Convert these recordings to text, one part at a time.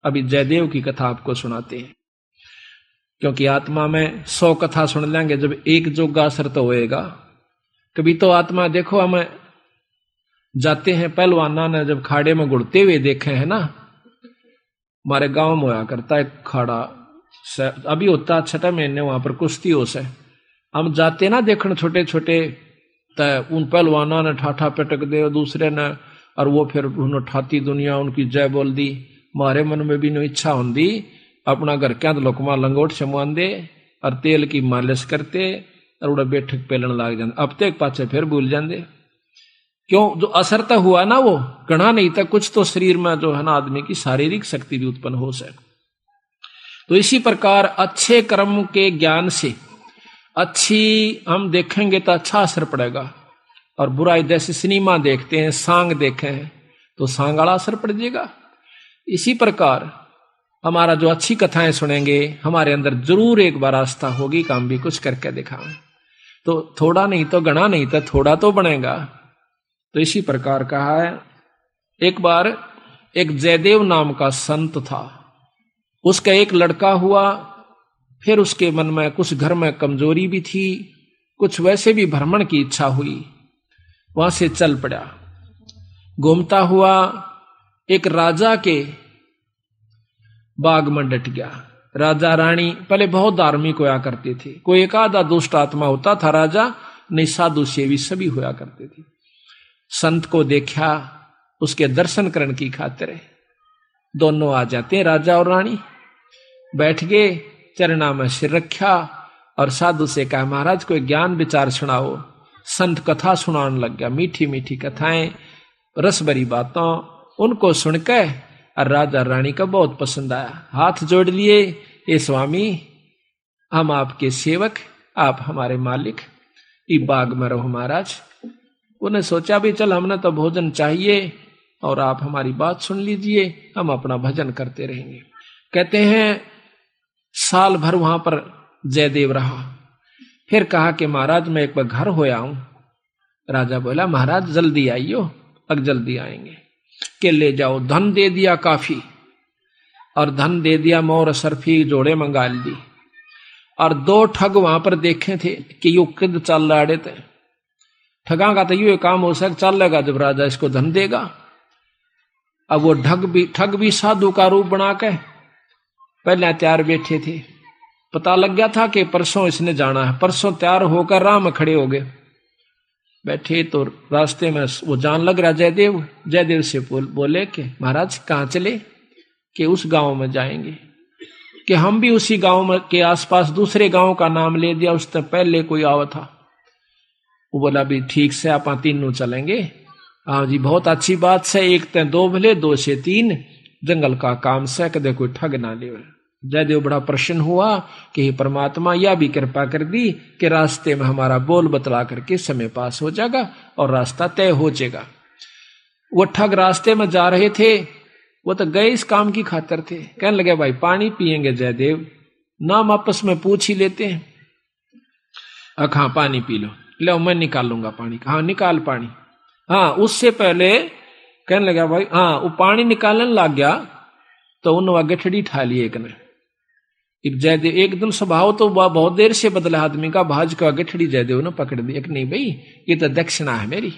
अभी जयदेव की कथा आपको सुनाते हैं, क्योंकि आत्मा में 100 कथा सुन लेंगे, जब एक जोगा असर तो होएगा। कभी तो आत्मा देखो, हम जाते हैं पहलवाना ने जब खाड़े में गुड़ते हुए देखे हैं ना, हमारे गांव में होया करता है खाड़ा, अभी होता 6 महीने वहां पर कुश्ती हो से, हम जाते ना देखने छोटे छोटे, उन पहलवाना ने ठाठा पटक दे दूसरे ने, और वो फिर उन्होंने ठाती दुनिया उनकी जय बोल दी। हमारे मन में भी नो इच्छा होंगी अपना घर क्या लोकमा लंगोट छमुआन दे और तेल की मालिश करते और उड़ा बैठक पेलन लाग जाते, अब तक पाचे फिर भूल जाते। क्यों? जो असर तो हुआ ना वो गणा नहीं था, कुछ तो शरीर में जो है ना आदमी की शारीरिक शक्ति भी उत्पन्न हो सके। तो इसी प्रकार अच्छे कर्म के ज्ञान से अच्छी हम देखेंगे तो अच्छा असर पड़ेगा, और बुराई जैसे सिनेमा देखते हैं, सांग देखे हैं तो सांग वाला असर पड़ जाएगा। इसी प्रकार हमारा जो अच्छी कथाएं सुनेंगे, हमारे अंदर जरूर एक बार आस्था होगी कि हम भी कुछ करके दिखाएं, तो थोड़ा नहीं तो गणा नहीं तो थोड़ा तो बनेगा। तो इसी प्रकार कहा है, एक बार एक जयदेव नाम का संत था, उसका एक लड़का हुआ, फिर उसके मन में कुछ घर में कमजोरी भी थी, कुछ वैसे भी भ्रमण की इच्छा हुई, वहां से चल पड़ा। घूमता हुआ एक राजा के बाग में डट गया। राजा रानी पहले बहुत धार्मिक होया करते थे, कोई एक आधा दुष्ट आत्मा होता था राजा, नहीं साधु सेवी सभी होया करते थे। संत को देखा, उसके दर्शन करने की खातिर दोनों आ जाते, राजा और रानी बैठ गए, चरणा में सिर रखा और साधु से कहा, महाराज कोई ज्ञान विचार सुनाओ। संत कथा सुनाने लग गया, मीठी मीठी कथाएं, रस भरी बातों, उनको सुनकर और राजा रानी का बहुत पसंद आया। हाथ जोड़ लिए, ये स्वामी हम आपके सेवक, आप हमारे मालिक, इस बाग में रहो महाराज। उन्हें सोचा भी चल हमने तो भोजन चाहिए और आप हमारी बात सुन लीजिए, हम अपना भजन करते रहेंगे। कहते हैं साल भर वहां पर जयदेव रहा, फिर कहा कि महाराज मैं एक बार घर होया हूं। राजा बोला महाराज जल्दी आइयो, अब जल्दी आएंगे। के ले जाओ, धन दे दिया काफी, और धन दे दिया, मोर सरफी जोड़े मंगा ली, और 2 ठग वहां पर देखे थे कि यू किद चल रहे थे। ठगा का तो यू काम हो सक चल लेगा जब राजा इसको धन देगा। अब वो ठग भी साधु का रूप बना के पहले तैयार बैठे थे, पता लग गया था कि परसों इसने जाना है, परसों तैयार होकर राह में खड़े हो गए। बैठे तो रास्ते में वो जान लग रहा जयदेव से बोले कि महाराज कहाँ चले? कि उस गांव में जाएंगे। कि हम भी उसी गांव में के आसपास दूसरे गांव का नाम ले दिया, उससे पहले कोई आवा था। वो बोला भी ठीक से आप तीनों चलेंगे। हाँ जी बहुत अच्छी बात से, 1 ते 2 भले 2 से 3, जंगल का काम से कदे कोई ठग ना ले। जयदेव बड़ा प्रसन्न हुआ कि हे परमात्मा यह भी कृपा कर दी कि रास्ते में हमारा बोल बतला करके समय पास हो जाएगा और रास्ता तय हो जाएगा। वो ठग रास्ते में जा रहे थे, वो तो गए इस काम की खातिर थे। कहने लगे भाई पानी पिएंगे जयदेव? नाम आपस में पूछ ही लेते हैं। हाँ पानी पी लो, लो मैं निकालूंगा पानी। हाँ निकाल पानी। हाँ उससे पहले कहने लगा भाई, हाँ वो पानी निकालने लग गया तो उन्होंने गठड़ी ठा ली एक ने। जयदेव एकदम स्वभाव तो बहुत देर से बदला आदमी का, भाज का गठड़ी जयदेव ने पकड़ दी। एक नहीं भाई ये तो दक्षिणा है मेरी।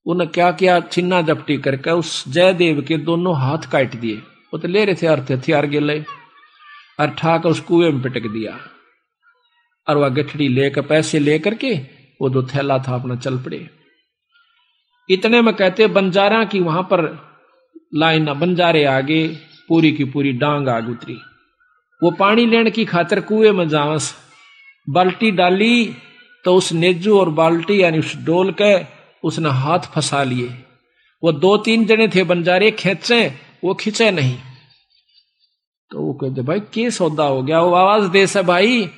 उन्हें क्या किया, छिन्ना जपटी करके उस जयदेव के दोनों हाथ काट दिए। वो तो ले रहे थे अर्थ हथियार गिले, और ठाक उस कुएं में पिटक दिया। और वह गठड़ी लेकर पैसे लेकर के वो जो थैला था अपना चल पड़े। इतने में कहते बंजारा की वहां पर लाइन, बंजारे आगे पूरी की पूरी डांग आग उतरी। वो पानी लेने की खातिर कुएं में जावस, बाल्टी डाली तो उस नेजू और बाल्टी यानी उस डोल के उसने हाथ फंसा लिए। वो 2-3 जने थे बंजारे, खेचे वो खींचे नहीं। तो वो कहते भाई के सौदा हो गया? वो आवाज दे से भाई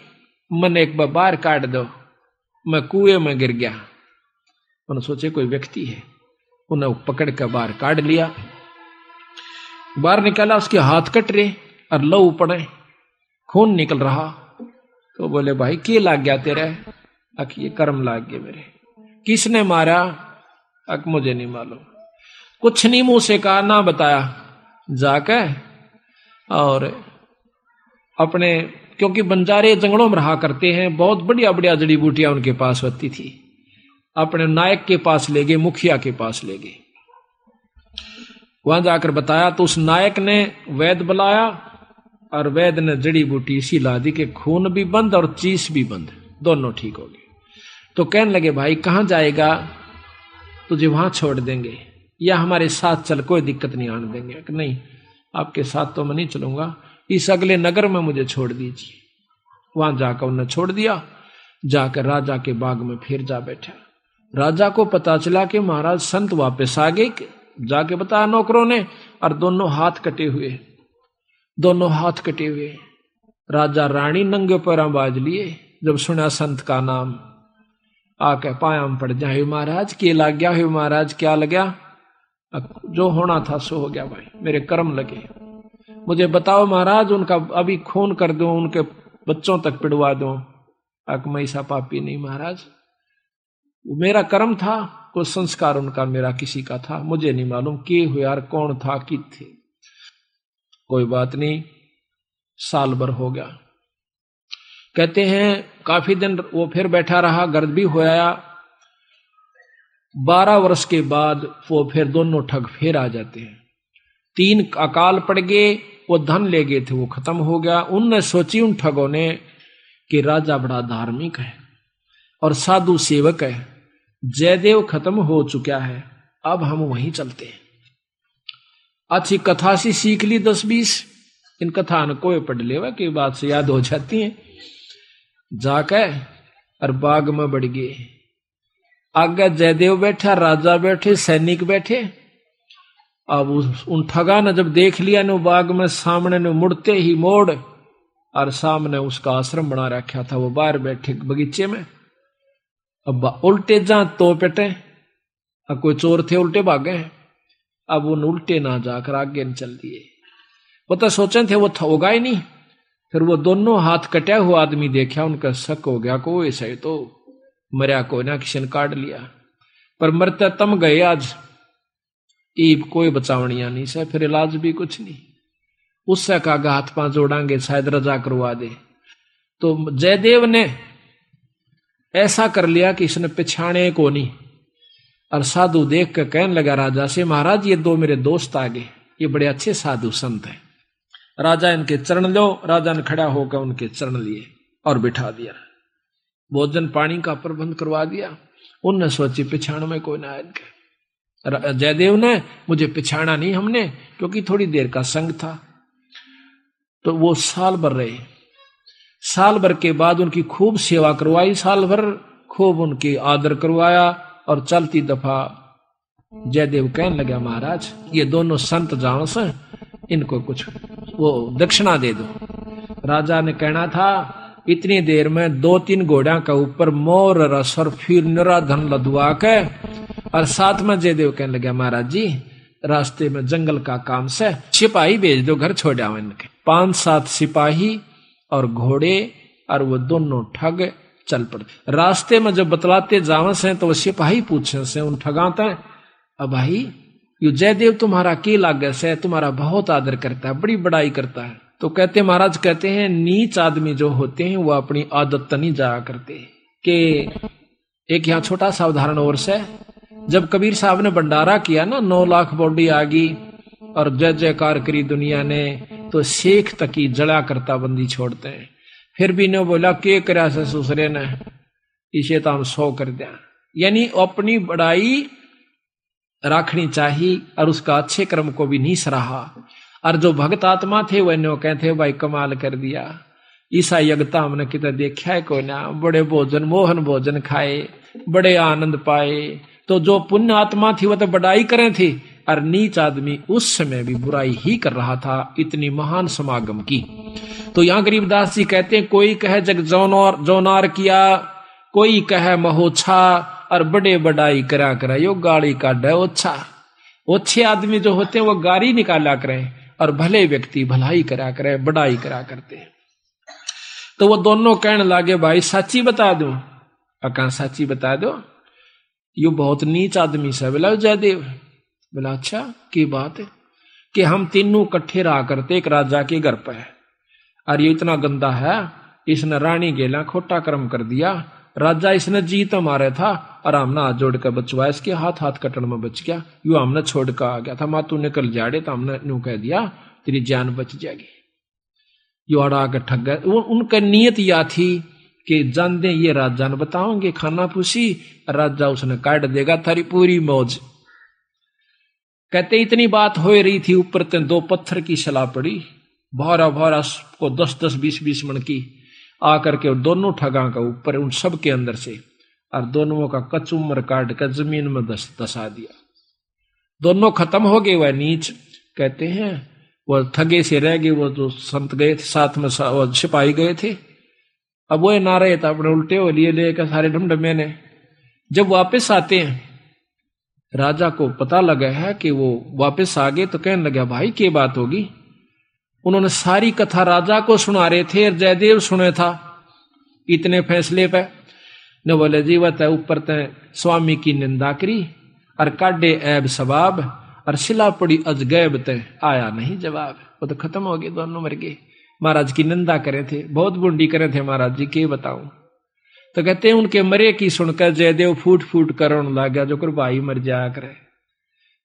मन एक बार बाहर काट दो, मैं कुएं में गिर गया। उन्होंने सोचे कोई व्यक्ति है, उन्हें पकड़ कर बाहर काट लिया। बाहर निकाला, उसके हाथ कट रहे और लहू पड़े, खून निकल रहा। तो बोले भाई के लाग गया तेरे? अक ये कर्म लाग गए मेरे। किसने मारा? अक मुझे नहीं मालूम। कुछ नहीं मुंह से कहा, ना बताया। जाकर और अपने, क्योंकि बंजारे जंगलों में रहा करते हैं, बहुत बढ़िया बढ़िया जड़ी बूटियां उनके पास होती थी। अपने नायक के पास ले गए, मुखिया के पास ले गए। वहां जाकर बताया तो उस नायक ने वैद्य बुलाया और वैद्य ने जड़ी बूटी इसी ला दी कि खून भी बंद और चीस भी बंद, दोनों ठीक हो गए। तो कहने लगे भाई कहां जाएगा, तुझे वहां छोड़ देंगे या हमारे साथ चल, कोई दिक्कत नहीं आने देंगे। कि नहीं, आपके साथ तो मैं नहीं चलूंगा, इस अगले नगर में मुझे छोड़ दीजिए। वहां जाकर उन्हें छोड़ दिया। जाकर राजा के बाग में फिर जा बैठा। राजा को पता चला कि महाराज संत वापस आ गए। जाके बताया नौकरों ने, और दोनों हाथ कटे हुए, दोनों हाथ कटे हुए। राजा रानी नंगे पैरों बाज लिए। जब सुना संत का नाम, आके पायाम पड़ जाए, महाराज के लग गया है, महाराज क्या लग गया? जो होना था सो हो गया भाई, मेरे कर्म लगे। मुझे बताओ महाराज, उनका अभी खून कर दो, उनके बच्चों तक पिड़वा दो। मैं ऐसा पापी नहीं महाराज, मेरा कर्म था, कोई संस्कार उनका मेरा किसी का था, मुझे नहीं मालूम के हुए यार, कौन था कि थे। कोई बात नहीं, साल भर हो गया। कहते हैं काफी दिन वो फिर बैठा रहा, गर्द भी हो आया। 12 वर्ष के बाद वो फिर दोनों ठग फिर आ जाते हैं। 3 अकाल पड़ गए, वो धन ले गए थे वो खत्म हो गया। उनने सोची उन ठगों ने कि राजा बड़ा धार्मिक है और साधु सेवक है, जयदेव खत्म हो चुका है, अब हम वहीं चलते हैं। अच्छी कथा सी सीख ली 10-20, इन कथा न कोई पढ़ लेवा की बात से याद हो जाती है। जाकर और बाग में बढ़ गए। आगे जयदेव बैठा, राजा बैठे, सैनिक बैठे। अब उन ठगा ने जब देख लिया ने बाग में सामने ने मुड़ते ही मोड़, और सामने उसका आश्रम बना रखा था, वो बाहर बैठे बगीचे में। अब उल्टे जा तो पेटे, अब कोई चोर थे उल्टे भागे। अब उन उल्टे ना जाकर आगे न चल दिए। वो तो सोचे थे वो होगा ही नहीं। फिर वो दोनों हाथ कटा हुआ आदमी देखा, उनका शक हो गया को ऐसा ही तो मरिया कोई ना, किसी ने काट लिया। पर मरते तम गए आज, ईब कोई बचावनिया नहीं से, फिर इलाज भी कुछ नहीं। उससे कहा हाथ पांव जोड़ांगे शायद रजा करवा दे। तो जयदेव ने ऐसा कर लिया कि इसने पिछाने को नहीं। और साधु देख कर कहने लगा राजा से, महाराज ये 2 मेरे दोस्त आ गए, ये बड़े अच्छे साधु संत हैं, राजा इनके चरण लो। राजा ने खड़ा होकर उनके चरण लिए और बिठा दिया। भोजन पानी का प्रबंध करवा दिया। उनने सोची पिछाण में कोई ना आए इनके। जयदेव ने मुझे पिछाड़ा नहीं हमने, क्योंकि थोड़ी देर का संग था। तो वो साल भर रहे। साल भर के बाद उनकी खूब सेवा करवाई, साल भर खूब उनकी आदर करवाया। और चलती दफा जयदेव कहने लगा महाराज ये दोनों संत जाओ से, इनको कुछ वो दक्षिणा दे दो। राजा ने कहना था इतनी देर में 2-3 घोड़ा का ऊपर मोर रस और फिर निरा धन लदवा के। और साथ में जयदेव कहने लगा महाराज जी रास्ते में जंगल का काम से सिपाही भेज दो, घर छोड़ आओ इनके। 5-7 सिपाही और घोड़े और वो दोनों ठग चल पड़े। रास्ते में जब बतलाते जावे से तो वो सिपाही पूछे से उन ठगाते, अब भाई यू जयदेव तुम्हारा के लागे से, तुम्हारा बहुत आदर करता है, बड़ी बड़ाई करता है। तो कहते महाराज कहते हैं नीच आदमी जो होते हैं वो अपनी आदत नहीं जाया करते। कि एक यहाँ छोटा सा उदाहरण और से, जब कबीर साहब ने भंडारा किया ना, 9 लाख बॉडी आ गई और जय जयकार करी दुनिया ने, तो शेख तक ही जड़ा करता बंदी छोड़ते हैं। फिर भी ने बोला के करा से दूसरे ने, इसे तो हम 100 कर दिया। यानी अपनी बड़ाई रखनी चाहिए और उसका अच्छे कर्म को भी नहीं सराहा। और जो भक्त आत्मा थे वह नो कहते भाई कमाल कर दिया, ईसा यज्ञता हमने कितना देखा है कोई ना, बड़े भोजन मोहन भोजन खाए, बड़े आनंद पाए। तो जो पुण्य आत्मा थी वह तो बड़ाई करें थी, और नीच आदमी उस समय भी बुराई ही कर रहा था, इतनी महान समागम की। तो यहाँ गरीबदास जी कहते हैं कोई कहे जग जौनार किया, कोई कहे महोछा, और बड़े बड़ाई करा करा यो गाड़ी का डे ओछा। ओछे आदमी जो होते हैं वो गाड़ी निकाला करें, और भले व्यक्ति भलाई करा करे, बड़ाई करा करते हैं। तो वो दोनों कहने लगे भाई सच्ची बता दो। अका सच्ची बता दो, यो बहुत नीच आदमी से। बोला जयदेव। बोला अच्छा की बात है। कि हम तीनों इकट्ठे रहा करते एक राजा के घर पर, और ये इतना गंदा है, इसने रानी गेला खोटा कर्म कर दिया, राजा इसने जीत मारे था और हमने हाथ जोड़ कर बचवाया, इसके हाथ कटन में बच गया, यू हमने छोड़ कर आ गया था, मातू निकल जाड़े तो हमने यूं कह दिया तेरी जान बच जाएगी। यू अड़ा के ठग गए। उनका नियत या थी कि जान दे ये राजा ने बताओगे खाना पूछी, राजा उसने काट देगा थारी पूरी मौज। कहते इतनी बात हो रही थी, ऊपर ते 2 पत्थर की सलाह पड़ी, भारा भारा को 10-10 20-20 मन की आकर के दोनों ठगा का ऊपर उन सब के अंदर से, और दोनों का कचुमर काट कर जमीन में दसा दिया। दोनों खत्म हो गए। वह नीच कहते हैं वो ठगे से रह गए, वो जो संत गए थे साथ में वो सिपाही गए थे, अब वो ना रहे था, अपने उल्टे हो लिए लेकर सारे ढमढमे ने। जब वापस आते हैं राजा को पता लगा है कि वो वापस आ गए, तो कहने लगा भाई क्या बात होगी। उन्होंने सारी कथा राजा को सुना रहे थे, जयदेव सुने था इतने फैसले पे। ने बोले जी वह ऊपर तय स्वामी की निंदा करी और काटे ऐब सबाब, और सिला पड़ी अजगैब तय आया नहीं जवाब। वो तो खत्म हो गए, दोनों मर गए। महाराज की निंदा करे थे, बहुत बुंडी करे थे महाराज जी, के बताऊं। तो कहते हैं उनके मरे की सुनकर जयदेव फूट फूट कर रोने लग गया, जो कर भाई मर जाया करे।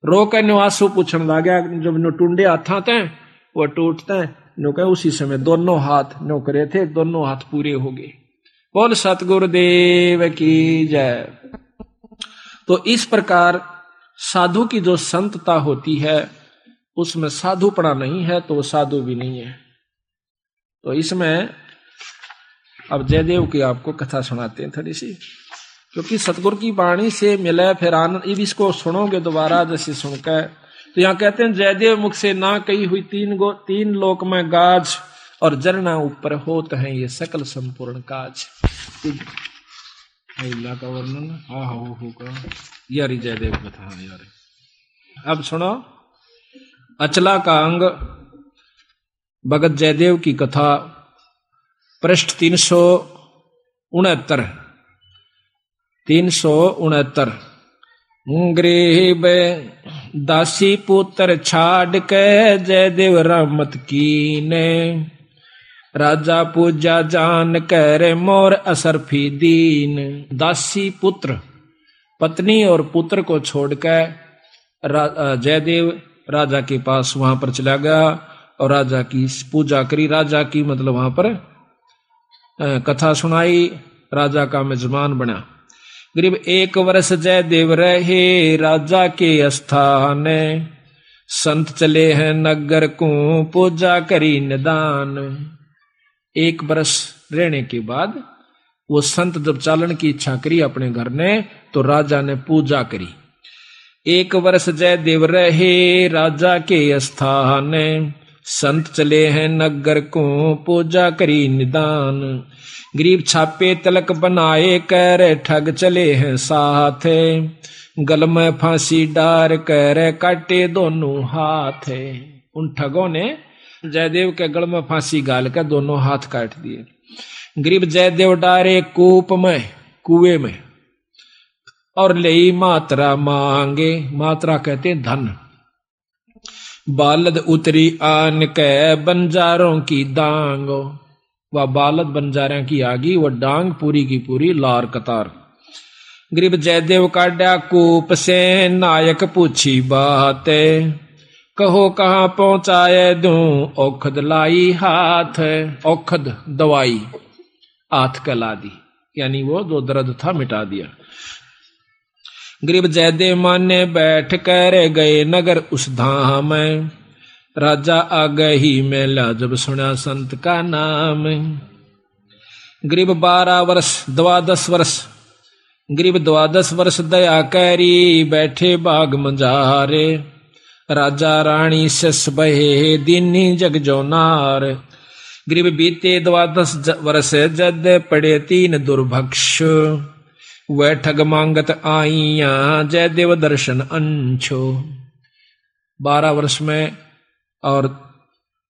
रो कर न्यासू पूछने लग गया, जब नो टूंडे हाथा थे वो टूटते नो कहे उसी समय दोनों हाथ नो करे थे, दोनों हाथ पूरे हो गए। बोल सतगुरुदेव की जय। तो इस प्रकार साधु की जो संतता होती है उसमें साधुपना नहीं है तो वो साधु भी नहीं है। तो इसमें अब जयदेव की आपको कथा सुनाते हैं थोड़ी सी, क्योंकि सतगुरु की वाणी से मिले फिर आनंद। अब इसको सुनोगे दोबारा जैसे सुनकर, तो यहाँ कहते हैं जयदेव मुख से ना कही हुई 3 लोक में गाज, और जरना ऊपर होत है ये सकल संपूर्ण काज। का वर्णन होगा यार जयदेव कथा यार। अब सुनो अचला का अंग भगत जयदेव की कथा, पृष्ठ 369। गरीब दासी पुत्र छाड़ के जयदेव रहमत कीने, राजा पूजा जान कर मोर असरफी दीन। दासी पुत्र पत्नी और पुत्र को छोड़कर जयदेव राजा के पास वहां पर चला गया और राजा की पूजा करी। राजा की मतलब वहां पर कथा सुनाई, राजा का मेजबान बना। करीब 1 वर्ष जयदेव रहे राजा के स्थान, संत चले हैं नगर को पूजा करी निदान। 1 वर्ष रहने के बाद वो संत जब चालन की इच्छा करी अपने घर ने, तो राजा ने पूजा करी। 1 वर्ष जयदेव रहे राजा के स्थान, संत चले हैं नगर को पूजा करी निदान। गरीब छापे तलक बनाए कर ठग चले हैं साथ, गल में फांसी डार कर काटे दोनों हाथ। उन ठगों ने जयदेव के गल में फांसी गाल कर दोनों हाथ काट दिए। गरीब जयदेव डारे कूप में, कुएं में, और ले मात्रा मांगे। मात्रा कहते धन। बालद उतरी आन के बंजारों की दांग। वह बालद बंजारों की आगी, वह डांग पूरी की पूरी लार कतार। गरीब जयदेव काटा कूप से नायक पूछी बात, कहो कहाँ पहुंचाए दूं औखद लाई हाथ। औखद दवाई हाथ कला दी, यानी वो जो दर्द था मिटा दिया। गरीब जयदेव माने बैठ कर गए नगर उस धाम, राजा आ गई मेला जब सुना संत का नाम। गरीब 12 वर्ष 12 वर्ष, गरीब 12 वर्ष दया करी बैठे बाग मंजारे। राजा रानी सस बहे दीनी जग जो नार। गरीब बीते 12 वर्ष जद पड़े 3 दुर्भक्ष, वह ठग मांगत आईया जयदेव दर्शन अंशो। 12 वर्ष में और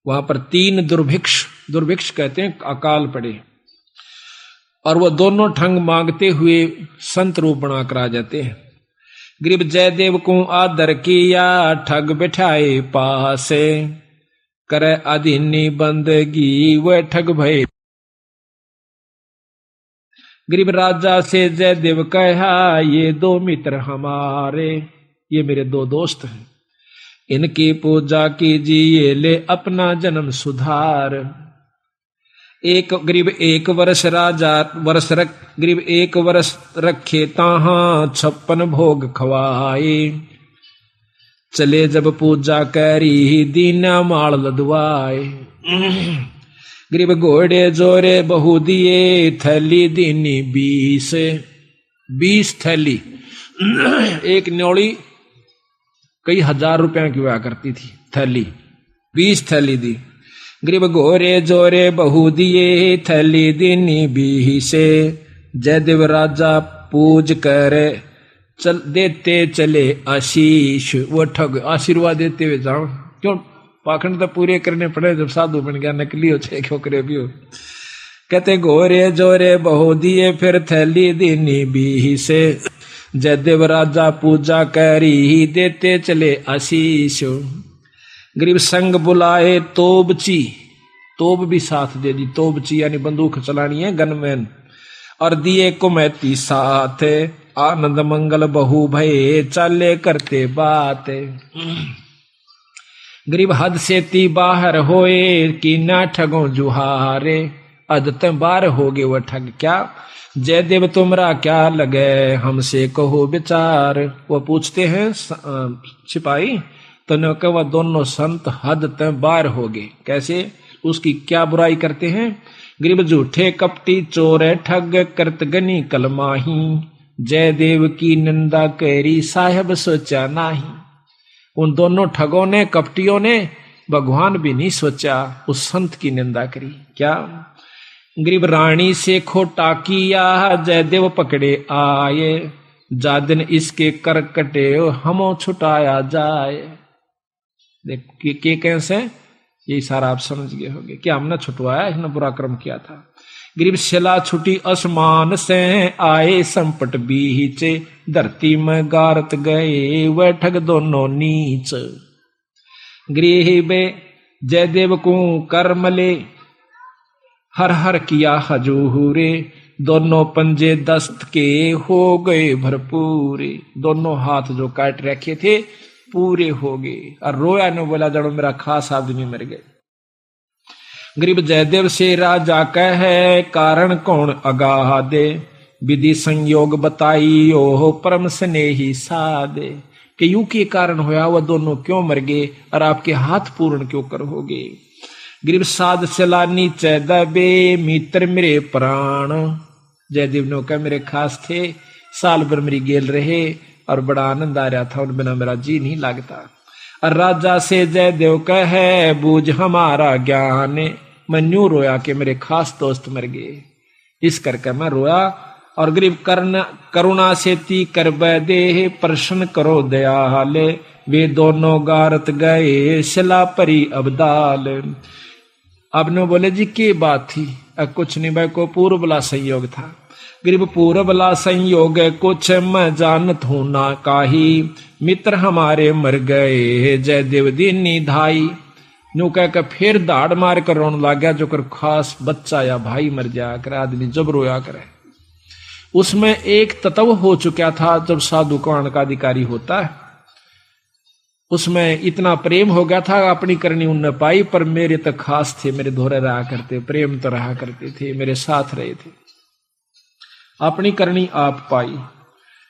वहां पर 3 दुर्भिक्ष कहते हैं अकाल पड़े, और वो दोनों ठग मांगते हुए संत रूप बना कर आ जाते हैं। गरीब जयदेव को आदर किया, ठग बिठाए पासे, करे अधीनी बंदगी वह ठग भय। गरीब राजा से जयदेव कहा, ये दो मित्र हमारे, ये मेरे दो दोस्त हैं, इनकी पूजा कीजिए, ले अपना जन्म सुधार। एक गरीब एक वर्ष राजा गरीब एक वर्ष रखे ताहा, 56 भोग खवाए, चले जब पूजा करी, दीना माल लदवाए। गरीब घोड़े जोरे बहु दिए, थैली दीनी 20 थैली। एक न्योली कई हजार रुपया की हुआ करती थी थैली, 20 थैली दी। गरीब घोरे जोरे बहु दिए, थैली दीनी 20। जयदेव राजा पूज करे, चल देते चले आशीष। वो ठग आशीर्वाद देते हुए जाओ, क्यों पाखंड तो पूरे करने पड़े, जब साधु बन गया नकली हो चाहे खोकरे भी हो। कहते घोरे जोरे बहु दिए, फिर थैली दीनी 20। जयदेव राजा पूजा करी, देते चले आशीष। गरीब संग बुलाए तोबची, तोब भी साथ दे दी, तोबची यानी बंदूक चलानी है, गनमैन, और दिए कुमैती साथ, आनंद मंगल बहु भये, चाले करते बात। गरीब हद से ती बाहर होए, कि ना ठगों जुहारे, अदत बार हो गए वह ठग क्या, जयदेव तुमरा क्या लगे, हमसे कहो विचार। वो पूछते हैं सिपाही, तो न कहा वह दोनों संत हद तक बार हो गए, कैसे, उसकी क्या बुराई करते हैं। गरीब झूठे कपटी चोर ठग, करत गनी कलमाही, जयदेव की निंदा करी, साहेब सोचा नाही। उन दोनों ठगों ने, कपटियों ने, भगवान भी नहीं सोचा, उस संत की निंदा करी। क्या गरीब रानी से खोटा किया, जयदेव पकड़े आए, जादिन इसके कर कटे, हमो छुटाया जाए। देख के कैसे, यही सारा आप समझ गए होंगे, क्या हमने छुटवाया, इसने बुरा कर्म किया था। गरीब शिला छुटी आसमान से, आए संपट बीचे, धरती में गारत गए, वह ठग दोनों नीच। गरीब जयदेव को कर्मले, हर हर किया हजूरे, दोनों पंजे दस्त के हो गए भरपूरे। दोनों हाथ जो काट रखे थे पूरे हो गए, और रोया ने बोला, जड़ो मेरा खास आदमी मर गए। गरीब जयदेव से राजा कहे, कारण कौन अगाह दे, विधि संयोग बताई, ओह परम स्नेही सादे। कि यूं के कारण होया, वह दोनों क्यों मर गए, और आपके हाथ पूर्ण क्यों कर हो गए। गरीब साध चला नीचे दबे, मित्र मेरे प्राण। जयदेव ने कहा मेरे खास थे, साल भर मेरी गेल रहे, और बड़ा आनंद आ रहा था, उन बिना मेरा जी नहीं लगता। और राजा से जयदेव कहे, बूझ हमारा ज्ञान, मैं न्यू रोया कि मेरे खास दोस्त मर गए, इस करके मैं रोया। और गरीब करुणा से ती कर दे, प्रश्न करो दयाल, वे दोनों गारत गए, शिला परी अबदाल। अब ने बोले जी की बात थी, अब कुछ नहीं भाई, को पूर्व बला संयोग था। गरीब पूर्व बला संयोग कुछ मैं जानत हूं ना काही, मित्र हमारे मर गए, जयदेव दीनी धाई। न्यू कह कर फिर दाड़ मार कर रोने लग गया, जो कर खास बच्चा या भाई मर जाया करे, आदमी जब रोया करे। उसमें एक तत्व हो चुका था, जब साधु कौन का अधिकारी होता है, उसमें इतना प्रेम हो गया था, अपनी करनी उनने पाई, पर मेरे तो खास थे, मेरे धोरे रहा करते, प्रेम तो रहा करते थे, मेरे साथ रहे थे, अपनी करनी आप पाई।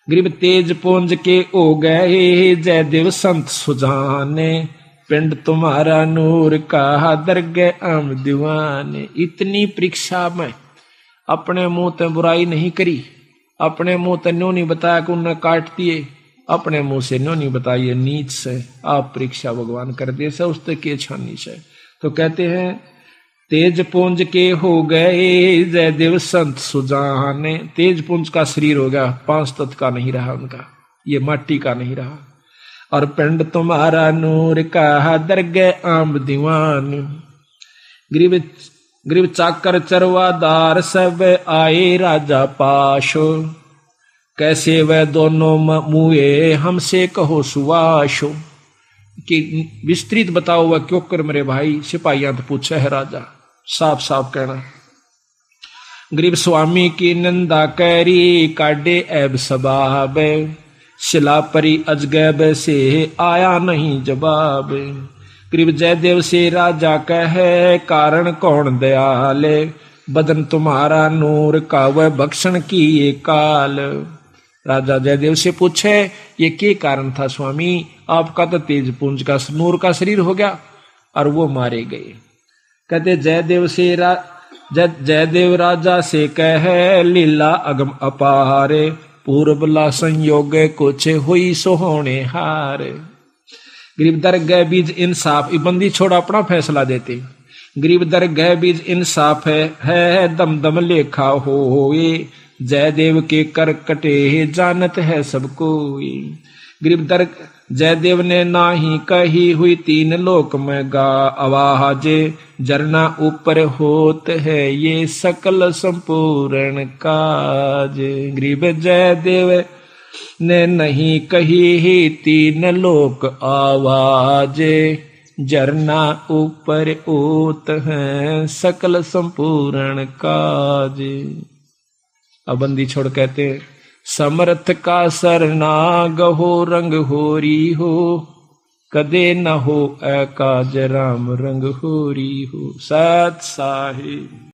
गरीब तेज पुंज के ओ गए, जयदेव संत सुजाने, पिंड तुम्हारा नूर का दरगे आम दीवाने। इतनी परीक्षा में अपने मुंह ते बुराई नहीं करी, अपने मुंह ते न्यों नहीं बताया कि उन्हें काट दिए, अपने मुंह से न्यों नहीं बताइए नीच से, आप परीक्षा भगवान कर दे से, उसते के छानी से। तो कहते हैं तेज पुंज के हो गए, जयदेव संत सुजाने। तेज पुंज का शरीर हो गया, 5 तत्व का नहीं रहा उनका, ये माटी का नहीं रहा। और पिंड तुम्हारा नूर का दरगे आम दीवान। गरीब चाकर चरवादार सब आए राजा पाशो, कैसे वह दोनों मुए हमसे कहो सुवाशो, कि विस्तृत बताओ वह क्यों कर मेरे भाई। सिपाहियां तो पूछे है राजा, साफ साफ कहना। गरीब स्वामी की निंदा कैरी काटे ऐब सबाब, शिला परी अजगैब से आया नहीं जवाब। गरीब जयदेव से राजा कहे कारण कौन दयाले, बदन तुम्हारा नूर का वह भक्षण की ये काल। राजा जयदेव से पूछे ये क्या कारण था स्वामी, आपका तो तेज पुंज का नूर का शरीर हो गया और वो मारे गए। कहते जयदेव राजा से कहे लीला अगम अपारे, पूर्वला संयोग कुछ हुई सोहोने हार। गरीब दरगह बीज इंसाफ, बंदी छोड़ अपना फैसला देते। गरीब दरगह बीज इंसाफ है दम दम लेखा होए, जयदेव के कर कटे जानत है सबको। गरीब जयदेव ने नाही कही हुई तीन लोक में गा आवाज, जरना ऊपर होत है ये सकल संपूर्ण काज। गरीब जयदेव ने नहीं कही ही तीन लोक आवाज, जरना ऊपर होत है सकल संपूर्ण काज। अब बंदी छोड़ कहते समर्थ का सरना गहो रंग होरी हो, कदे न हो ऐ काज राम रंग होरी हो। सत साहिब।